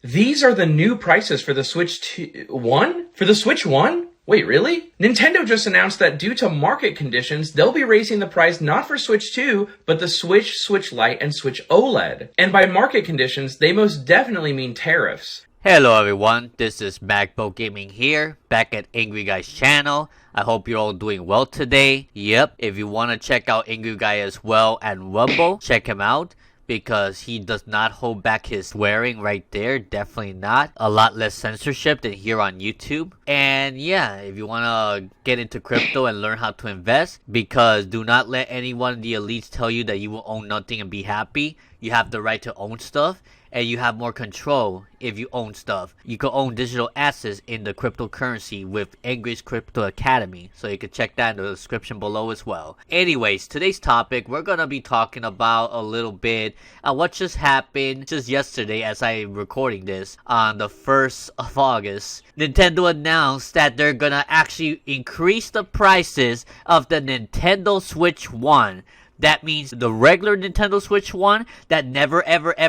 These are the new prices for the Switch 2 1? For the Switch 1? Wait, really? Nintendo just announced that due to market conditions, they'll be raising the price not for Switch 2, but the Switch, Switch Lite, and Switch OLED. And by market conditions, they most definitely mean tariffs. Hello everyone, this is Magbo Gaming here, back at Angry Guy's channel. I hope you're all doing well today. Yep, if you want to check out Angry Guy as well at Magbo, check him out. Because he does not hold back his swearing right there. Definitely not. A lot less censorship than here on YouTube. And yeah, if you want to get into crypto and learn how to invest, because do not let anyone in the elites tell you that you will own nothing and be happy. You have the right to own stuff. And you have more control if you own stuff. You can own digital assets in the cryptocurrency with Angry's Crypto Academy. So you can check that in the description below as well. Anyways, today's topic, we're going to be talking about a little bit what just happened just yesterday as I'm recording this on the 1st of August. Nintendo announced that they're going to actually increase the prices of the Nintendo Switch 1. That means the regular Nintendo Switch 1 that never ever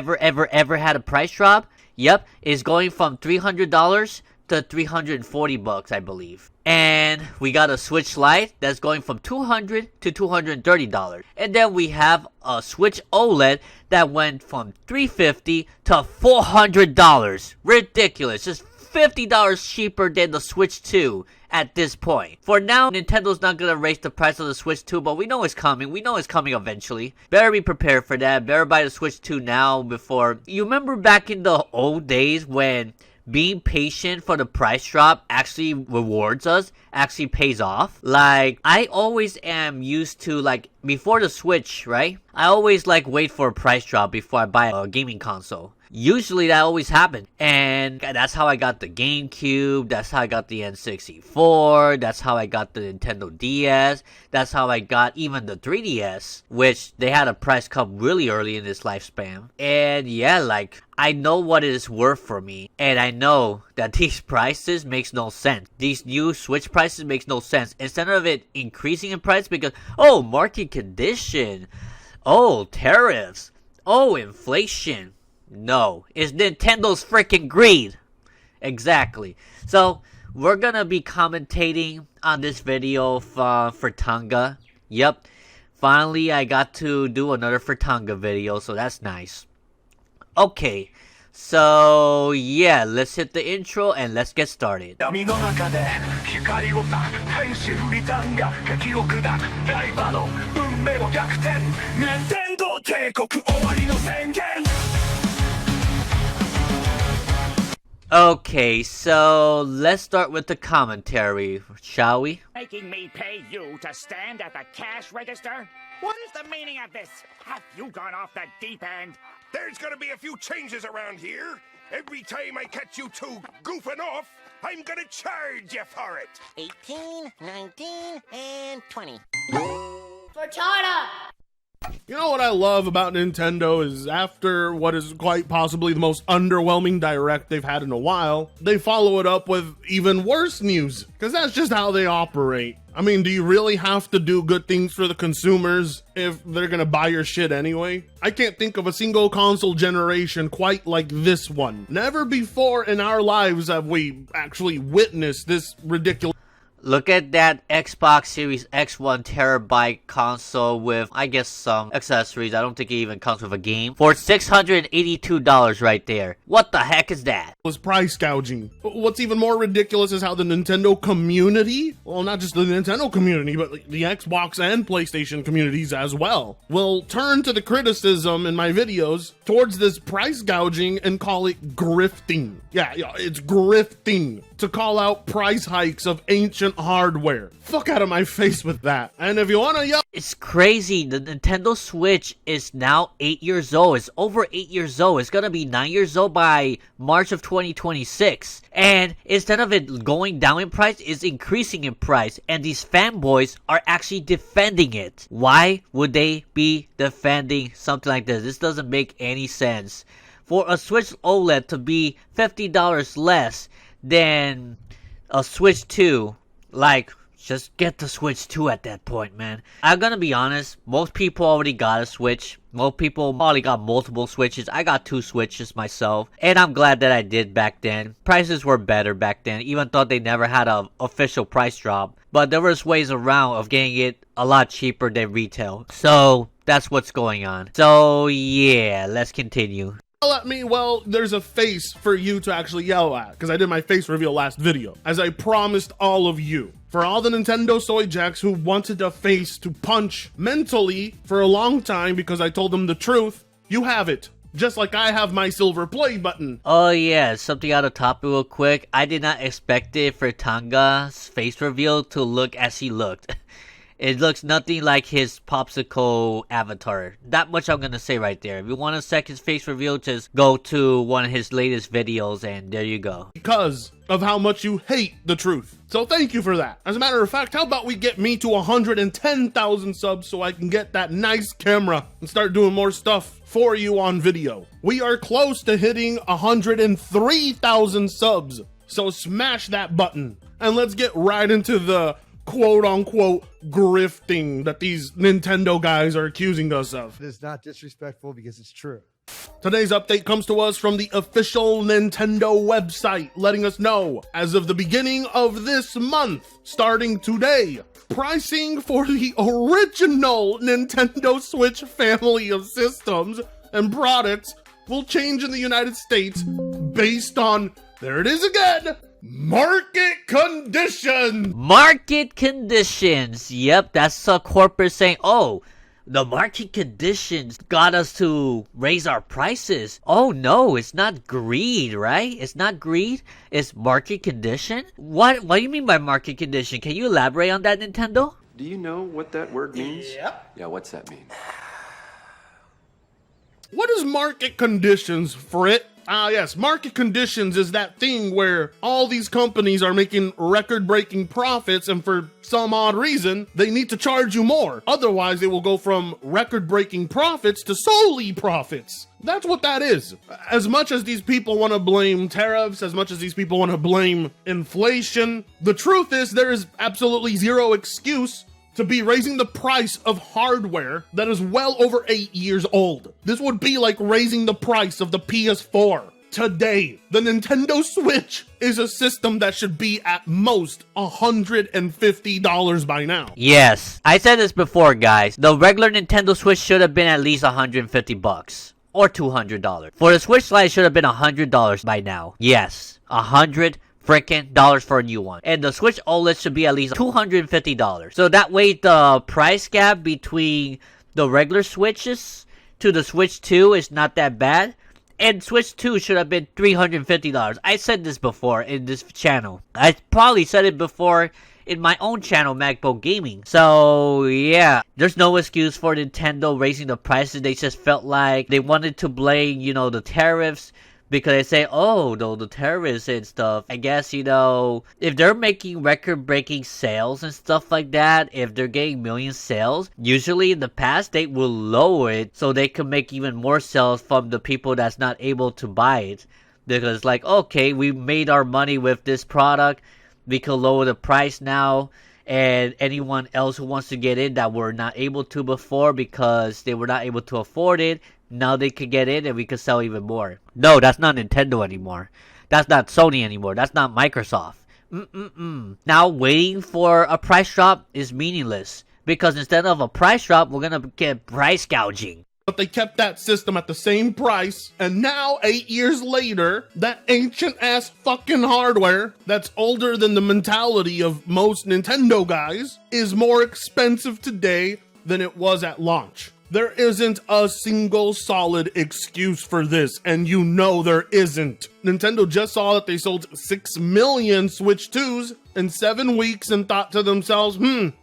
had a price drop, yep, is going from $300 to $340, I believe. And we got a Switch Lite that's going from $200 to $230. And then we have a Switch OLED that went from $350 to $400. Ridiculous, just $50 cheaper than the Switch 2 at this point. For now, Nintendo's not gonna raise the price of the Switch 2, but we know it's coming. We know it's coming eventually. Better be prepared for that. Better buy the Switch 2 now before... You remember back in the old days when being patient for the price drop actually rewards us, actually pays off? Like, I always am used to, like, before the Switch, right? I always, like, wait for a price drop before I buy a gaming console. Usually that always happened, and that's how I got the GameCube, that's how I got the N64, that's how I got the Nintendo DS, that's how I got even the 3DS, which they had a price come really early in this lifespan. And yeah, like, I know what it is worth for me, and I know that these prices makes no sense. These new Switch prices makes no sense. Instead of it increasing in price because, oh, market condition, oh, tariffs, oh, inflation. No, it's Nintendo's freaking greed. Exactly. So, we're gonna be commentating on this video for Tonga. Yep. Finally, I got to do another for Tonga video, so that's nice. Okay. So, yeah, let's hit the intro and let's get started. Okay, so let's start with the commentary, shall we? Making me pay you to stand at the cash register? What is the meaning of this? Have you gone off the deep end? There's gonna be a few changes around here. Every time I catch you two goofing off, I'm gonna charge you for it. 18, 19, and 20. For China! You know what I love about Nintendo is after what is quite possibly the most underwhelming direct they've had in a while, they follow it up with even worse news, because that's just how they operate. I mean, do you really have to do good things for the consumers if they're gonna buy your shit anyway? I can't think of a single console generation quite like this one. Never before in our lives have we actually witnessed this ridiculous. Look at that Xbox Series X 1TB console with, I guess, some accessories. I don't think it even comes with a game. For $682 right there. What the heck is that? Was price gouging. What's even more ridiculous is how the Nintendo community, well, not just the Nintendo community, but the Xbox and PlayStation communities as well, will turn to the criticism in my videos towards this price gouging and call it grifting. Yeah, it's grifting to call out price hikes of ancient hardware. Fuck out of my face with that. And if you wanna yell, it's crazy. The Nintendo Switch is now 8 years old. It's over 8 years old. It's gonna be 9 years old by March of 2026. And instead of it going down in price, it's increasing in price. And these fanboys are actually defending it. Why would they be defending something like this? This doesn't make any sense. For a Switch OLED to be $50 less than a Switch 2, like Just get the Switch 2 at that point, man. I'm gonna be honest, most people already got a Switch. Most people probably got multiple Switches. I got 2 Switches myself, and I'm glad that I did back then. Prices were better back then, even though they never had an official price drop. But there was ways around of getting it a lot cheaper than retail. So that's what's going on. So yeah, let's continue. Yell at me, well, there's a face for you to actually yell at, because I did my face reveal last video, as I promised all of you. For all the Nintendo soy jacks who wanted a face to punch mentally for a long time because I told them the truth, you have it. Just like I have my silver play button. Oh yeah, something out of topic real quick. I did not expect it for Tanga's face reveal to look as he looked. It looks nothing like his popsicle avatar. That much I'm gonna say right there. If you want to check his face reveal, just go to one of his latest videos and there you go. Because of how much you hate the truth. So thank you for that. As a matter of fact, how about we get me to 110,000 subs so I can get that nice camera and start doing more stuff for you on video. We are close to hitting 103,000 subs. So smash that button and let's get right into the quote-unquote grifting that these Nintendo guys are accusing us of. It is not disrespectful because it's true. Today's update comes to us from the official Nintendo website, letting us know, as of the beginning of this month, starting today, pricing for the original Nintendo Switch family of systems and products will change in the United States based on, there it is again, market conditions. Market conditions. Yep, that's a corporate saying, oh, the market conditions got us to raise our prices. Oh no, it's not greed, right? It's not greed. It's market condition. What do you mean by market condition? Can you elaborate on that, Nintendo? Do you know what that word means? Yep. Yeah, what's that mean? What is market conditions, Frit? Yes, market conditions is that thing where all these companies are making record-breaking profits and for some odd reason, they need to charge you more. Otherwise, it will go from record-breaking profits to solely profits. That's what that is. As much as these people want to blame tariffs, as much as these people want to blame inflation, the truth is there is absolutely zero excuse to be raising the price of hardware that is well over 8 years old. This would be like raising the price of the PS4. Today, the Nintendo Switch is a system that should be at most $150 by now. Yes, I said this before, guys. The regular Nintendo Switch should have been at least $150 or $200. For the Switch Lite, it should have been $100 by now. Yes, $100 freaking dollars for a new one. And the Switch OLED should be at least $250. So that way the price gap between the regular Switches to the Switch 2 is not that bad. And Switch 2 should have been $350. I said this before in this channel. I probably said it before in my own channel, Magbo Gaming. So yeah, there's no excuse for Nintendo raising the prices. They just felt like they wanted to blame, you know, the tariffs. Because they say, oh, the terrorists and stuff. I guess, you know, if they're making record-breaking sales and stuff like that, if they're getting million sales, usually in the past, they will lower it so they can make even more sales from the people that's not able to buy it. Because, like, okay, we made our money with this product. We can lower the price now. And anyone else who wants to get in that were not able to before because they were not able to afford it, now they could get in and we could sell even more. No, that's not Nintendo anymore. That's not Sony anymore. That's not Microsoft. Now waiting for a price drop is meaningless. Because instead of a price drop, we're going to get price gouging. But they kept that system at the same price, and now 8 years later, that ancient-ass fucking hardware that's older than the mentality of most Nintendo guys is more expensive today than it was at launch. There isn't a single solid excuse for this, and you know there isn't. Nintendo just saw that they sold 6 million Switch 2s in 7 weeks and thought to themselves,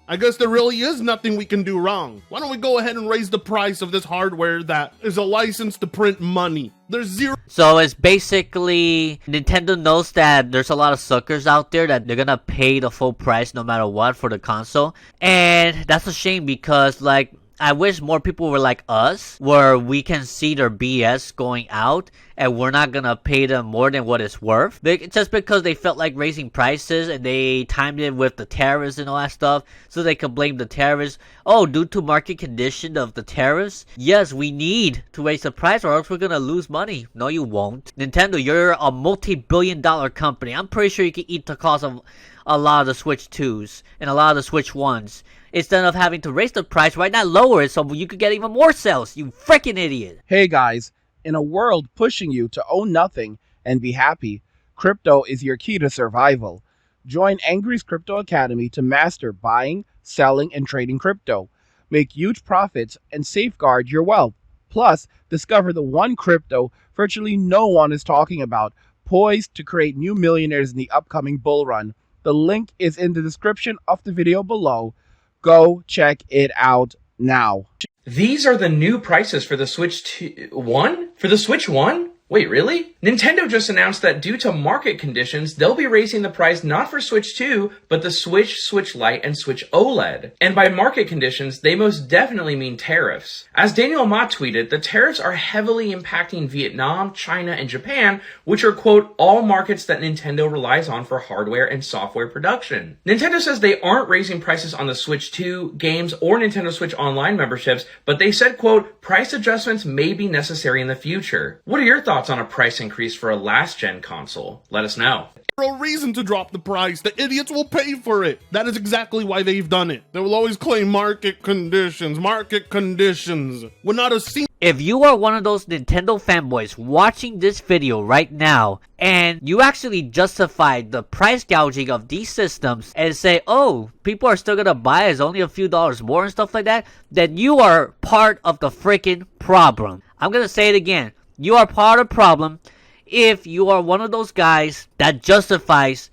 I guess there really is nothing we can do wrong. Why don't we go ahead and raise the price of this hardware that is a license to print money? There's zero. So it's basically Nintendo knows that there's a lot of suckers out there that they're gonna pay the full price no matter what for the console. And that's a shame because, like, I wish more people were like us, where we can see their BS going out and we're not gonna pay them more than what it's worth. Just because they felt like raising prices and they timed it with the tariffs and all that stuff, so they could blame the tariffs. Oh, due to market condition of the tariffs, yes, we need to raise the price or else we're gonna lose money. No, you won't. Nintendo, you're a multi-billion-dollar company. I'm pretty sure you can eat the cost of a lot of the Switch 2s and a lot of the Switch 1s. Instead of having to raise the price, why not lower it so you could get even more sales, you freaking idiot. Hey guys, in a world pushing you to own nothing and be happy, crypto is your key to survival. Join Angry's Crypto Academy to master buying, selling, and trading crypto. Make huge profits and safeguard your wealth. Plus, discover the one crypto virtually no one is talking about, poised to create new millionaires in the upcoming bull run. The link is in the description of the video below. Go check it out now. These are the new prices for the Switch 1? For the Switch 1? Wait, really? Nintendo just announced that due to market conditions, they'll be raising the price not for Switch 2, but the Switch, Switch Lite, and Switch OLED. And by market conditions, they most definitely mean tariffs. As Daniel Ma tweeted, the tariffs are heavily impacting Vietnam, China, and Japan, which are, quote, all markets that Nintendo relies on for hardware and software production. Nintendo says they aren't raising prices on the Switch 2 games or Nintendo Switch Online memberships, but they said, quote, price adjustments may be necessary in the future. What are your thoughts on a price increase for a last-gen console? Let us know. No reason to drop the price. The idiots will pay for it. That is exactly why they've done it. They will always claim market conditions. When not a single... If you are one of those Nintendo fanboys watching this video right now, and you actually justified the price gouging of these systems and say, oh, people are still gonna buy it, it's only a few dollars more and stuff like that, then you are part of the freaking problem. I'm gonna say it again. You are part of the problem if you are one of those guys that justifies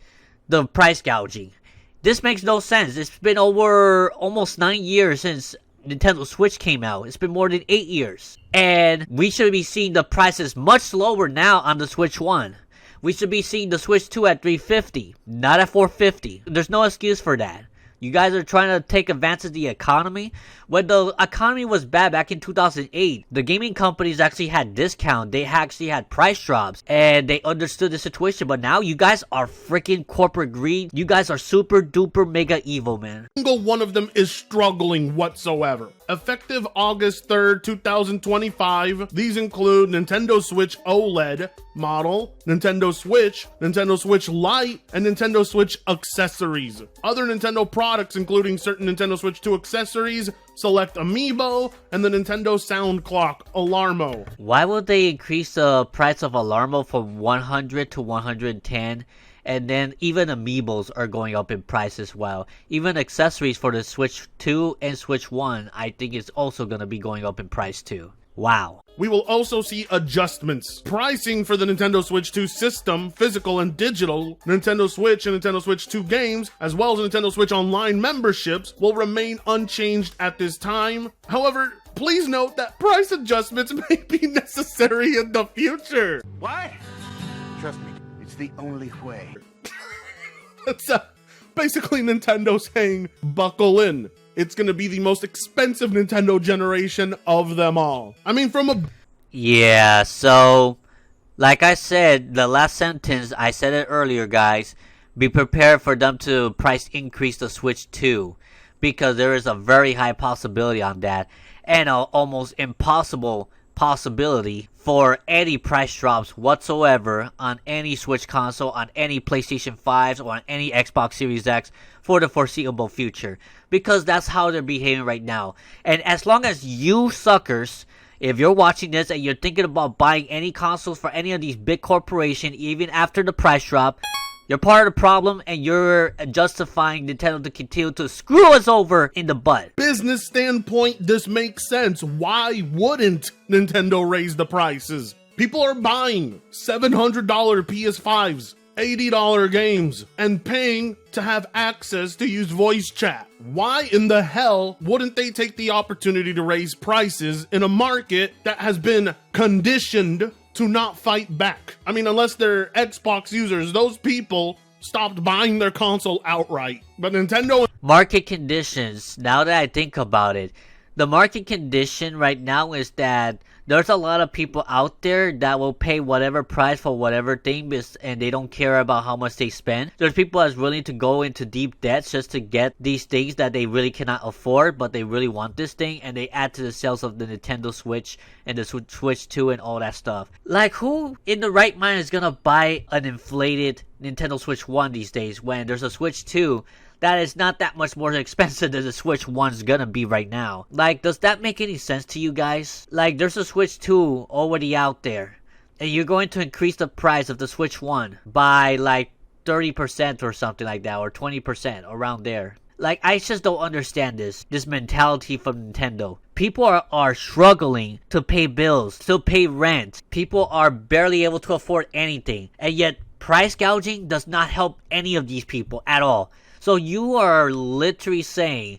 the price gouging. This makes no sense. It's been over almost 9 years since Nintendo Switch came out. It's been more than 8 years. And we should be seeing the prices much lower now on the Switch 1. We should be seeing the Switch 2 at $350, not at $450. There's no excuse for that. You guys are trying to take advantage of the economy. When the economy was bad back in 2008, the gaming companies actually had discount. They actually had price drops, and they understood the situation. But now you guys are freaking corporate greed. You guys are super duper mega evil, man. Single one of them is struggling whatsoever. Effective August 3rd, 2025, these include Nintendo Switch OLED model, Nintendo Switch Lite, and Nintendo Switch accessories. Other Nintendo products including certain Nintendo Switch 2 accessories, select amiibo, and the Nintendo Sound Clock Alarmo. Why would they increase the price of Alarmo from 100 to 110? And then even amiibos are going up in price as well. Even accessories for the Switch 2 and Switch 1, I think is also going to be going up in price too. Wow. We will also see adjustments. Pricing for the Nintendo Switch 2 system, physical and digital, Nintendo Switch and Nintendo Switch 2 games, as well as Nintendo Switch Online memberships will remain unchanged at this time. However, please note that price adjustments may be necessary in the future. What? Trust me, it's the only way. That's basically Nintendo saying, buckle in. It's going to be the most expensive Nintendo generation of them all. I mean, from a... Yeah, so, like I said, the last sentence, I said it earlier, guys. Be prepared for them to price increase the Switch 2. Because there is a very high possibility on that. And an almost impossible possibility for any price drops whatsoever on any Switch console, on any PlayStation 5s, or on any Xbox Series X for the foreseeable future. Because that's how they're behaving right now. And as long as you suckers, if you're watching this and you're thinking about buying any consoles for any of these big corporations, even after the price drop, you're part of the problem and you're justifying Nintendo to continue to screw us over in the butt. Business standpoint, this makes sense. Why wouldn't Nintendo raise the prices? People are buying $700 PS5s, $80 games, and paying to have access to use voice chat. Why in the hell wouldn't they take the opportunity to raise prices in a market that has been conditioned to not fight back? I mean, unless they're Xbox users, those people stopped buying their console outright. But Nintendo... Market conditions, now that I think about it, the market condition right now is that There's a lot of people out there that will pay whatever price for whatever thing, and they don't care about how much they spend. There's people that's willing to go into deep debts just to get these things that they really cannot afford, but they really want this thing, and they add to the sales of the Nintendo Switch and the Switch 2 and all that stuff. Like, who in the right mind is gonna buy an inflated Nintendo Switch 1 these days when there's a Switch 2 that is not that much more expensive than the Switch 1's gonna be right now? Like, does that make any sense to you guys? Like, there's a Switch 2 already out there, and you're going to increase the price of the Switch 1 by like 30% or something like that, or 20%, around there. Like, I just don't understand this mentality from Nintendo. People are struggling to pay bills, to pay rent. People are barely able to afford anything, and yet price gouging does not help any of these people at all. So you are literally saying,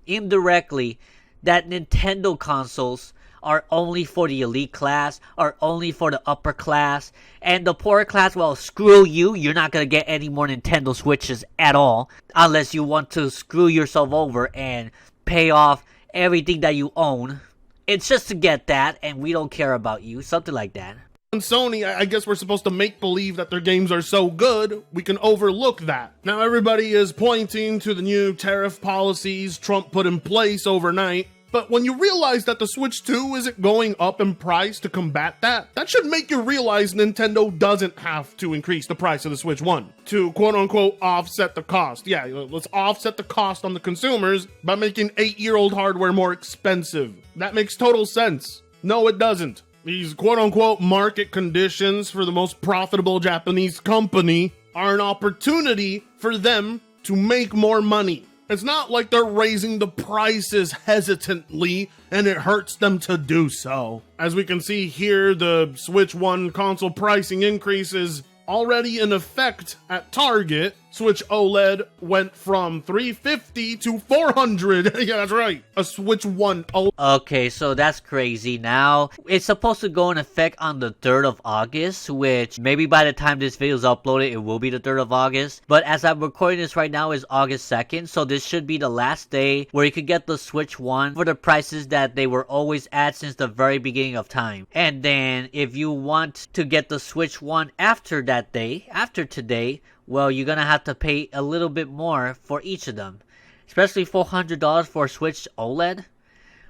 indirectly, that Nintendo consoles are only for the elite class, are only for the upper class, and the poorer class, well, screw you, you're not gonna get any more Nintendo Switches at all, unless you want to screw yourself over and pay off everything that you own. It's just to get that, and we don't care about you, something like that. And Sony, I guess we're supposed to make believe that their games are so good, we can overlook that. Now everybody is pointing to the new tariff policies Trump put in place overnight, but when you realize that the Switch 2 isn't going up in price to combat that, that should make you realize Nintendo doesn't have to increase the price of the Switch 1 to quote-unquote offset the cost. Yeah, let's offset the cost on the consumers by making 8-year-old hardware more expensive. That makes total sense. No, it doesn't. These quote-unquote market conditions for the most profitable Japanese company are an opportunity for them to make more money. It's not like they're raising the prices hesitantly and it hurts them to do so. As we can see here, the Switch 1 console pricing increase is already in effect at Target. Switch OLED went from $350 to $400. Yeah, that's right. A Switch 1 OLED. Okay, so that's crazy. Now, it's supposed to go in effect on the 3rd of August, which maybe by the time this video is uploaded, it will be the 3rd of August. But as I'm recording this right now is August 2nd, so this should be the last day where you could get the Switch 1 for the prices that they were always at since the very beginning of time. And then, if you want to get the Switch 1 after that day, after today, well, you're gonna have to pay a little bit more for each of them. Especially $400 for a Switch OLED,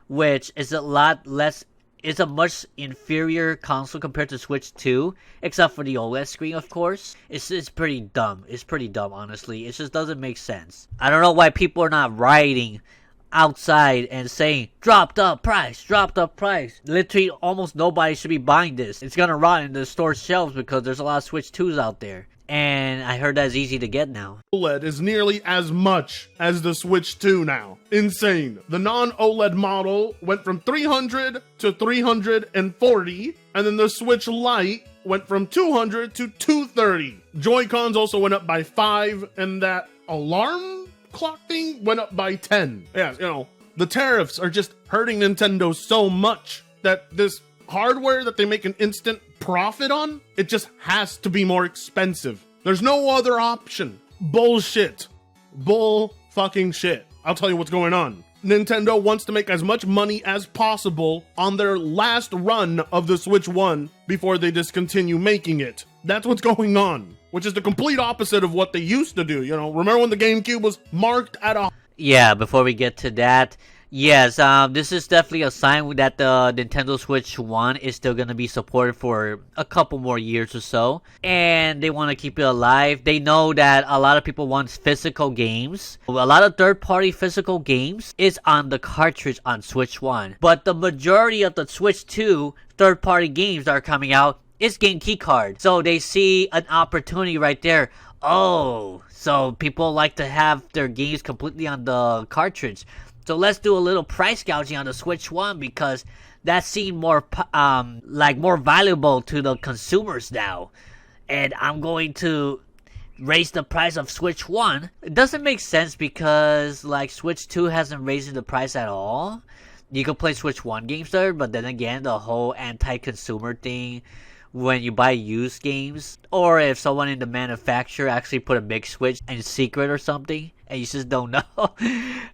which is a lot less, it's a much inferior console compared to Switch 2, except for the OLED screen, of course. It's pretty dumb. It's pretty dumb, honestly. It just doesn't make sense. I don't know why people are not rioting outside and saying, drop the price, drop the price. Literally, almost nobody should be buying this. It's gonna rot in the store shelves because there's a lot of Switch 2s out there. And I heard that's easy to get now. OLED is nearly as much as the Switch 2 now. Insane. The non-OLED model went from $300 to $340, and then the Switch Lite went from $200 to $230. Joy-Cons also went up by 5, and that alarm clock thing went up by 10. Yeah, you know, the tariffs are just hurting Nintendo so much that this hardware that they make an instant profit on, it just has to be more expensive. There's no other option. Bullshit. Bull fucking shit. I'll tell you what's going on. Nintendo wants to make as much money as possible on their last run of the Switch 1 before they discontinue making it. That's what's going on, which is the complete opposite of what they used to do. You know, remember when the GameCube was marked at a... Yeah, before we get to that, yes, this is definitely a sign that the Nintendo Switch 1 is still going to be supported for a couple more years or so. And they want to keep it alive. They know that a lot of people want physical games. A lot of third-party physical games is on the cartridge on Switch 1. But the majority of the Switch 2 third-party games that are coming out is game key card. So they see an opportunity right there. Oh, so people like to have their games completely on the cartridge. So let's do a little price gouging on the Switch 1 because that seemed more, more valuable to the consumers now. And I'm going to raise the price of Switch 1. It doesn't make sense because, like, Switch 2 hasn't raised the price at all. You can play Switch 1 games there, but then again, the whole anti-consumer thing when you buy used games, or if someone in the manufacturer actually put a big switch in secret or something, and you just don't know.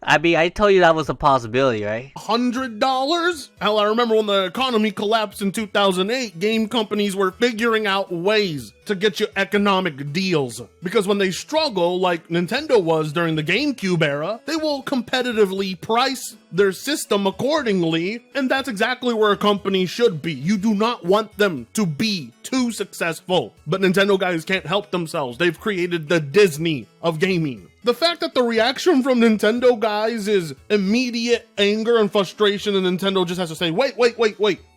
I mean, I told you that was a possibility, right? $100? Hell, I remember when the economy collapsed in 2008, game companies were figuring out ways to get you economic deals. Because when they struggle, like Nintendo was during the GameCube era, they will competitively price their system accordingly, and that's exactly where a company should be. You do not want them to be too successful. But Nintendo guys can't help themselves. They've created the Disney of gaming. The fact that the reaction from Nintendo guys is immediate anger and frustration, and Nintendo just has to say, wait,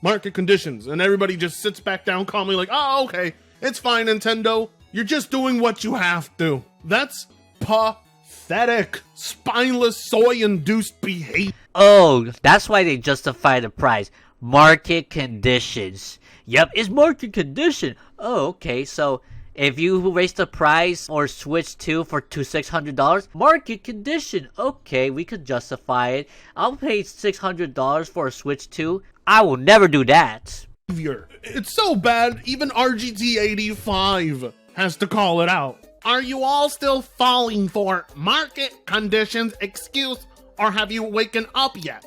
market conditions, and everybody just sits back down calmly like, oh, okay, it's fine, Nintendo. You're just doing what you have to. That's pathetic, spineless, soy-induced behavior. Oh, that's why they justify the price. Market conditions. Yep, it's market condition. Oh, okay, so if you raise the price or switch to $600, market condition. Okay, we could justify it. I'll pay $600 for a switch 2. I will never do that. It's so bad, even RGT85 has to call it out. Are you all still falling for market conditions excuse, or have you waken up yet?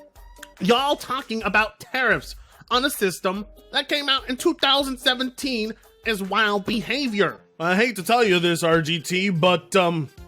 Y'all talking about tariffs on a system that came out in 2017 is wild behavior. I hate to tell you this, RGT, but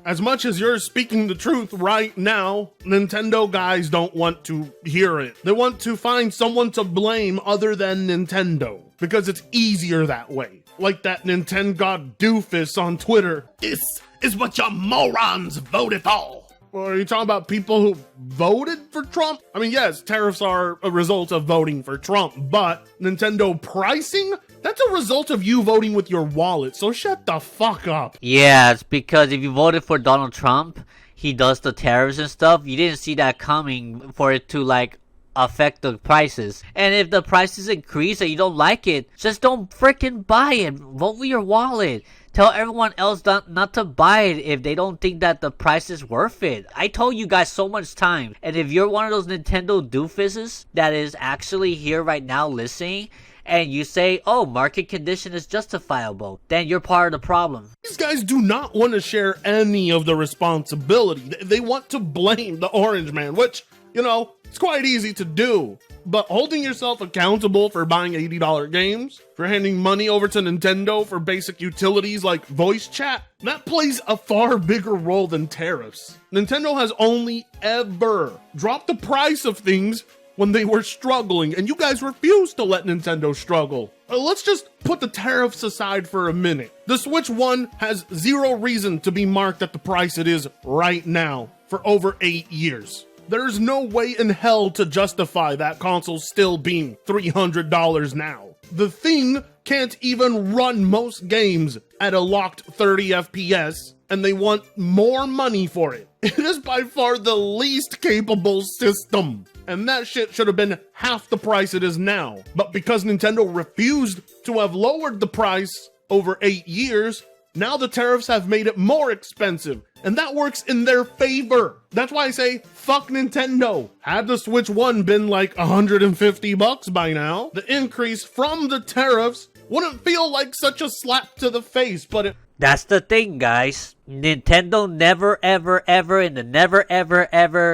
as much as you're speaking the truth right now, Nintendo guys don't want to hear it. They want to find someone to blame other than Nintendo, because it's easier that way. Like that Nintendo god doofus on Twitter. This is what your morons voted for. Well, are you talking about people who voted for Trump? I mean, yes, tariffs are a result of voting for Trump, but Nintendo pricing? That's a result of you voting with your wallet, so shut the fuck up. Yeah, it's because if you voted for Donald Trump, he does the tariffs and stuff. You didn't see that coming for it to, like, affect the prices. And if the prices increase and you don't like it, just don't freaking buy it. Vote with your wallet. Tell everyone else not to buy it if they don't think that the price is worth it. I told you guys so much time. And if you're one of those Nintendo doofuses that is actually here right now listening, and you say, oh, market condition is justifiable, then you're part of the problem. These guys do not want to share any of the responsibility. They want to blame the Orange Man, which, you know, it's quite easy to do. But holding yourself accountable for buying $80 games, for handing money over to Nintendo for basic utilities like voice chat, that plays a far bigger role than tariffs. Nintendo has only ever dropped the price of things when they were struggling, and you guys refused to let Nintendo struggle. Let's just put the tariffs aside for a minute. The Switch 1 has zero reason to be marked at the price it is right now for over 8 years. There's no way in hell to justify that console still being $300 now. The thing can't even run most games at a locked 30 FPS, and they want more money for it. It is by far the least capable system, and that shit should have been half the price it is now. But because Nintendo refused to have lowered the price over 8 years, now the tariffs have made it more expensive, and that works in their favor. That's why I say, fuck Nintendo. Had the Switch 1 been like $150 by now, the increase from the tariffs wouldn't feel like such a slap to the face, but it... That's the thing, guys. Nintendo never ever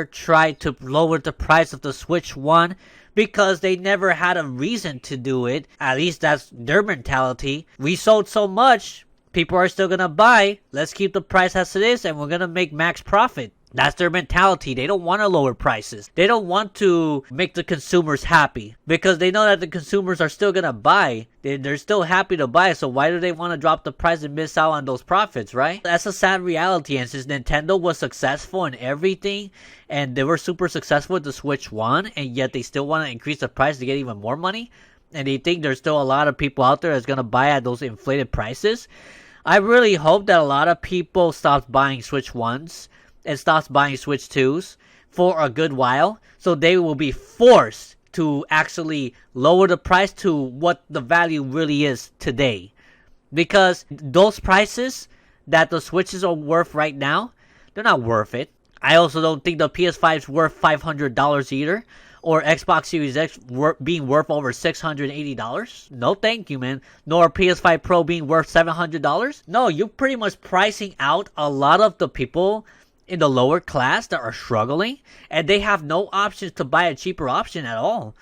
tried to lower the price of the Switch 1 because they never had a reason to do it. At least that's their mentality. We sold so much, people are still gonna buy. Let's keep the price as it is and we're gonna make max profit. That's their mentality. They don't want to lower prices. They don't want to make the consumers happy because they know that the consumers are still going to buy. They're still happy to buy. So why do they want to drop the price and miss out on those profits, right? That's a sad reality. And since Nintendo was successful in everything and they were super successful with the Switch 1 and yet they still want to increase the price to get even more money and they think there's still a lot of people out there that's going to buy at those inflated prices, I really hope that a lot of people stop buying Switch 1s and stops buying Switch 2s for a good while, so they will be forced to actually lower the price to what the value really is today. Because those prices that the Switches are worth right now, they're not worth it. I also don't think the PS5 is worth $500 either, or Xbox Series X being worth over $680. No thank you, man. Nor PS5 Pro being worth $700. No, you're pretty much pricing out a lot of the people in the lower class that are struggling, and they have no options to buy a cheaper option at all.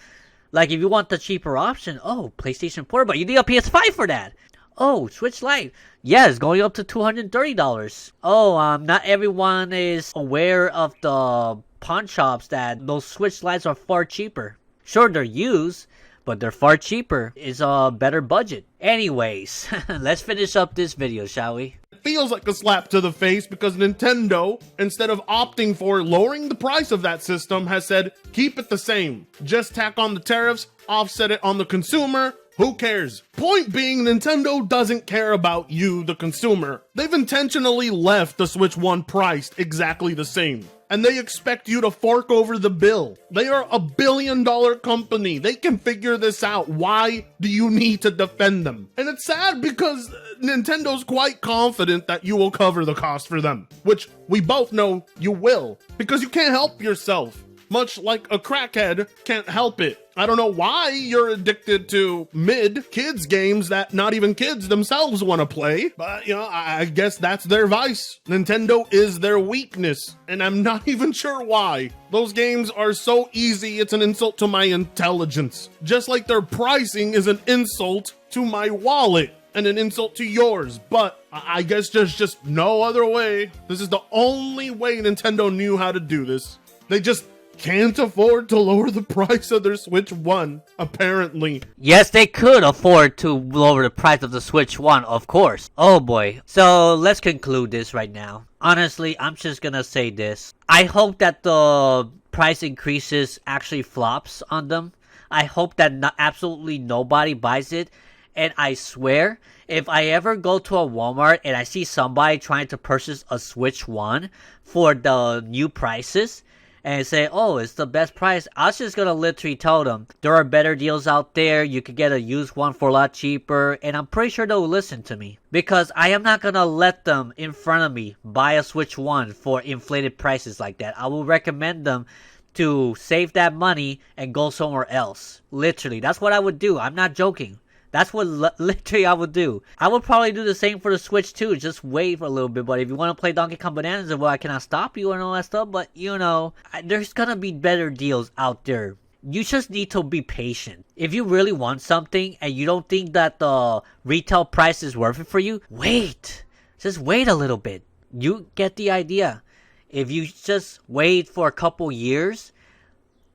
Like, if you want the cheaper option, oh, PlayStation Portable, you need a PS5 for that. Oh, Switch Lite, yeah, it's going up to $230. Oh, not everyone is aware of the pawn shops that those Switch Lites are far cheaper. Sure, they're used, but they're far cheaper. It's a better budget. Anyways, let's finish up this video, shall we? Feels like a slap to the face because Nintendo, instead of opting for lowering the price of that system, has said, keep it the same. Just tack on the tariffs, offset it on the consumer. Who cares? Point being, Nintendo doesn't care about you, the consumer. They've intentionally left the Switch 1 priced exactly the same. And they expect you to fork over the bill. They are a billion-dollar company. They can figure this out. Why do you need to defend them? And it's sad because Nintendo's quite confident that you will cover the cost for them, which we both know you will, because you can't help yourself. Much like a crackhead can't help it. I don't know why you're addicted to mid-kids games that not even kids themselves want to play, but, you know, I guess that's their vice. Nintendo is their weakness, and I'm not even sure why. Those games are so easy, it's an insult to my intelligence. Just like their pricing is an insult to my wallet and an insult to yours, but I guess there's just no other way. This is the only way Nintendo knew how to do this. They just can't afford to lower the price of their Switch 1, apparently. Yes, they could afford to lower the price of the Switch 1, of course. Oh boy. So let's conclude this right now. Honestly, I'm just gonna say this. I hope that the price increases actually flops on them. I hope that absolutely nobody buys it. And I swear, if I ever go to a Walmart and I see somebody trying to purchase a Switch 1 for the new prices, and say, oh, it's the best price, I was just gonna literally tell them, there are better deals out there, you could get a used one for a lot cheaper, and I'm pretty sure they'll listen to me. Because I am not gonna let them, in front of me, buy a Switch 1 for inflated prices like that. I will recommend them to save that money and go somewhere else. Literally, that's what I would do. I'm not joking. That's what literally I would do. I would probably do the same for the Switch too. Just wait for a little bit. But if you want to play Donkey Kong Bananas, well, I cannot stop you and all that stuff. But, you know, there's going to be better deals out there. You just need to be patient. If you really want something and you don't think that the retail price is worth it for you, wait. Just wait a little bit. You get the idea. If you just wait for a couple years,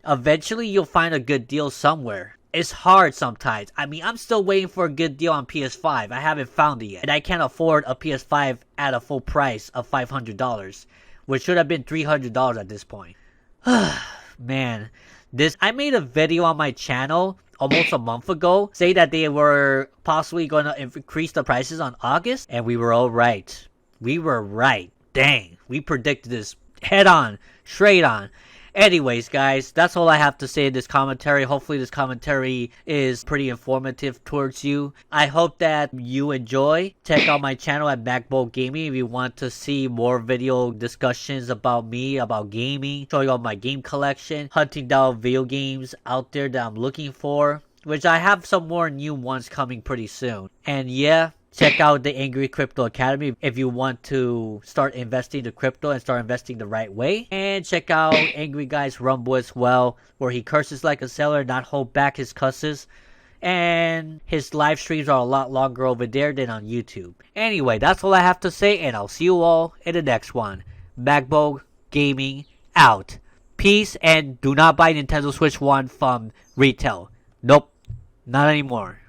eventually you'll find a good deal somewhere. It's hard sometimes. I mean, I'm still waiting for a good deal on PS5. I haven't found it yet. And I can't afford a PS5 at a full price of $500, which should have been $300 at this point. Man, I made a video on my channel almost a month ago, say that they were possibly going to increase the prices on August, and we were all right. We were right. Dang, we predicted this head on, straight on. Anyways, guys, that's all I have to say in this commentary. Hopefully this commentary is pretty informative towards you. I hope that you enjoy. Check out my channel at Magbo Gaming if you want to see more video discussions about me, about gaming, showing off my game collection, hunting down video games out there that I'm looking for, which I have some more new ones coming pretty soon. And yeah, check out the Angry Crypto Academy if you want to start investing the crypto and start investing the right way. And check out Angry Guy's Rumble as well, where he curses like a sailor, not hold back his cusses. And his live streams are a lot longer over there than on YouTube. Anyway, that's all I have to say, and I'll see you all in the next one. Magbo Gaming out. Peace, and do not buy Nintendo Switch 1 from retail. Nope, not anymore.